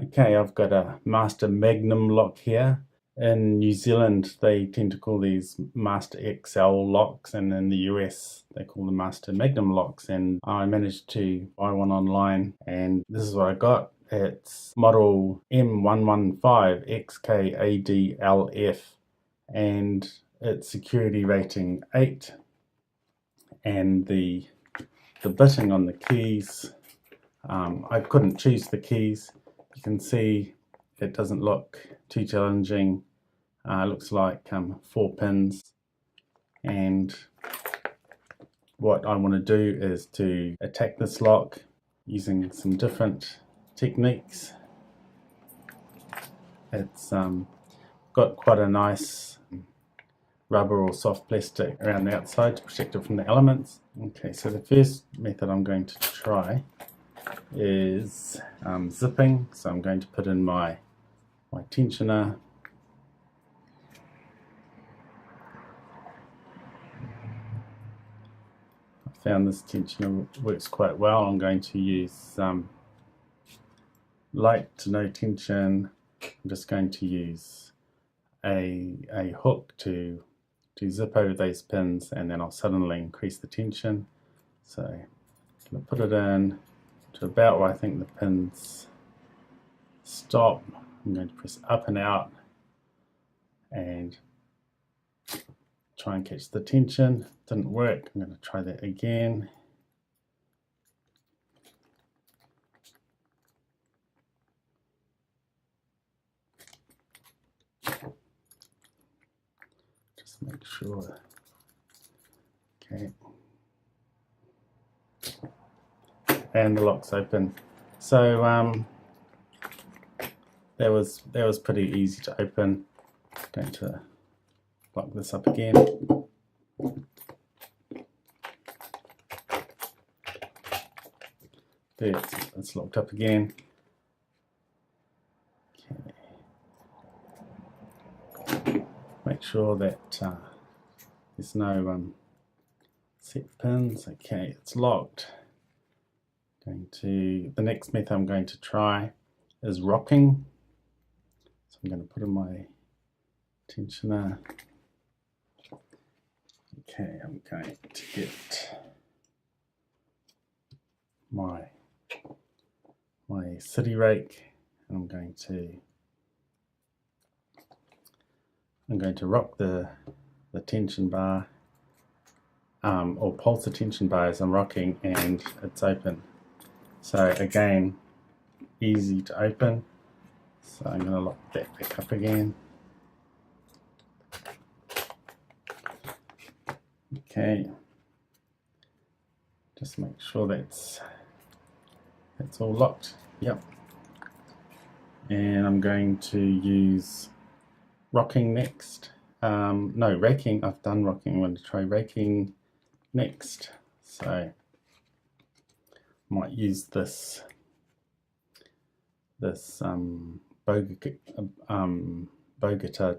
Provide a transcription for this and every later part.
Okay, I've got a Master Magnum lock here. In New Zealand, they tend to call these Master XL locks, and in the US, they call them Master Magnum locks. And I managed to buy one online, and this is what I got. It's model M115XKADLF, and it's security rating 8. And the bitting on the keys, I couldn't choose the keys. You can see it doesn't look too challenging. It looks like 4 pins, and what I want to do is to attack this lock using some different techniques. It's got quite a nice rubber or soft plastic around the outside to protect it from the elements. Okay, so the first method I'm going to try is zipping. So I'm going to put in my tensioner. I found this tensioner works quite well. I'm going to use light to no tension. I'm just going to use a hook to zip over those pins, and then I'll suddenly increase the tension. So I'm going to put it in to about where I think the pins stop. I'm going to press up and out and try and catch the tension. Didn't work. I'm going to try that again. Just make sure. Okay. And the lock's open. So that was pretty easy to open. I'm going to lock this up again. There, it's locked up again. Okay. Make sure that there's no set pins. Okay, it's locked. The next method I'm going to try is rocking. So I'm going to put in my tensioner. Okay, I'm going to get my city rake, and I'm going to rock the tension bar, or pulse the tension bar as I'm rocking, and it's open. So again, easy to open. So I'm going to lock that back up again. Okay, just make sure that's all locked. Yep. And I'm going to use rocking next. No, raking. I've done rocking. I'm going to try raking next. So I might use this Bogota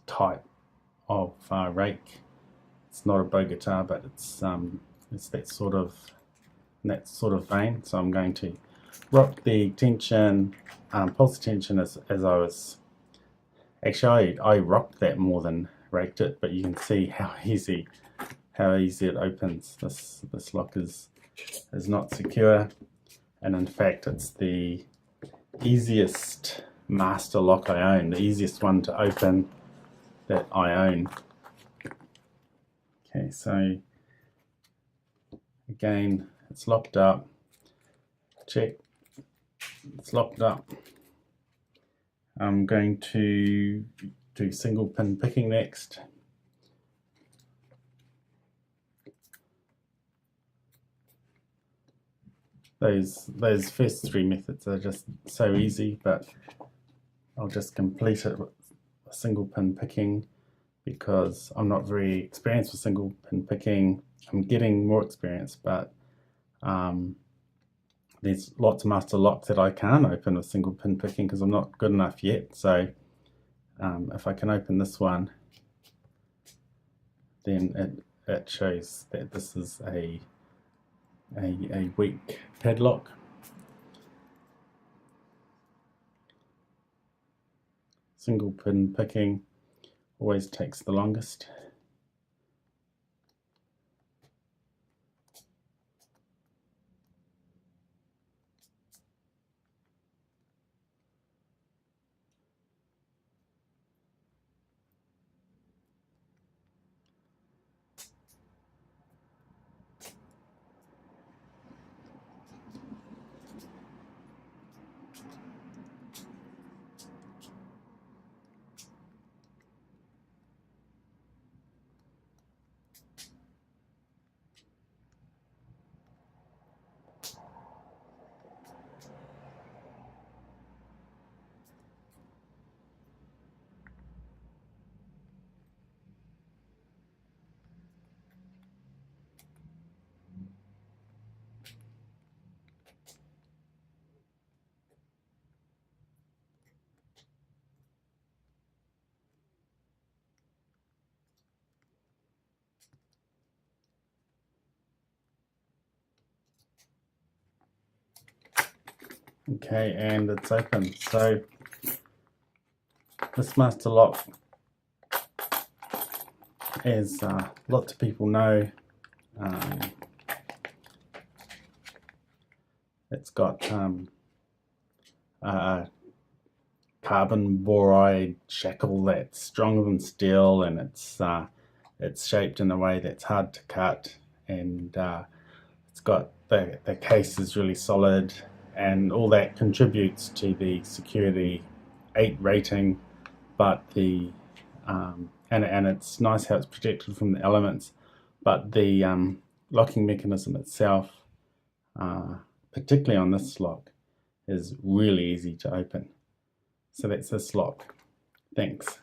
type of rake. It's not a Bogota, but it's that sort of vein. So I'm going to rock the tension, pulse the tension as I was. Actually, I rocked that more than raked it, but you can see how easy it opens. This lock is not secure, and in fact, it's the easiest master lock I own, the easiest one to open that I own. Okay, so again, it's locked up. Check, it's locked up. I'm going to do single pin picking next. Those first 3 methods are just so easy, but I'll just complete it with a single pin picking because I'm not very experienced with single pin picking. I'm getting more experience, but there's lots of master locks that I can't open with single pin picking because I'm not good enough yet. So if I can open this one, then it shows that this is a weak padlock. single pin picking always takes the longest. Okay, and it's open. So this master lock, as lots of people know, it's got a carbon boride shackle that's stronger than steel, and it's shaped in a way that's hard to cut, and it's got the case is really solid, and all that contributes to the security 8 rating. But the and it's nice how it's protected from the elements, but the locking mechanism itself, particularly on this lock, is really easy to open. So that's this lock. Thanks.